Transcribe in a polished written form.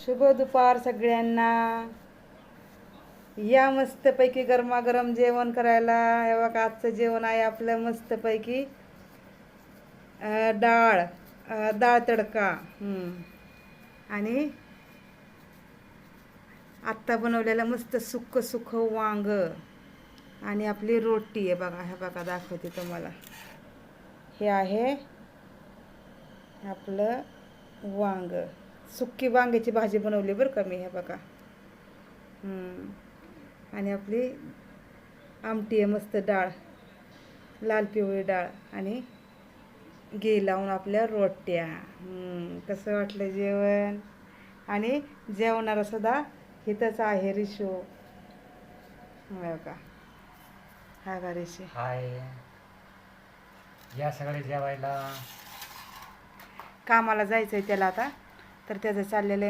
शुभ दुपार सगळ्यांना. या मस्तपैकी गरमागरम जेवण करायला. हे बघा आजचं जेवण आहे आपलं मस्तपैकी डाळ डाळ तडका आणि आत्ता बनवलेलं मस्त सुक्क सुक्क वांग आणि आपली रोटी आहे बघा. हे बघा दाखवते तुम्हाला. हे आहे आपलं वांग, सुक्की वांग्याची भाजी बनवली बरं का मी. हे बघा आणि आपली आमटी आहे मस्त, डाळ लाल पिवळी डाळ आणि घी लावून आपल्या रोट्या. कसं वाटलं जेवण? आणि जेवणारा सुद्धा इथंच आहे रिशू. का हा का रिशी? हाय, या सगळे जेवायला. कामाला जायचंय त्याला आता, तर त्याचं चाललेलं आहे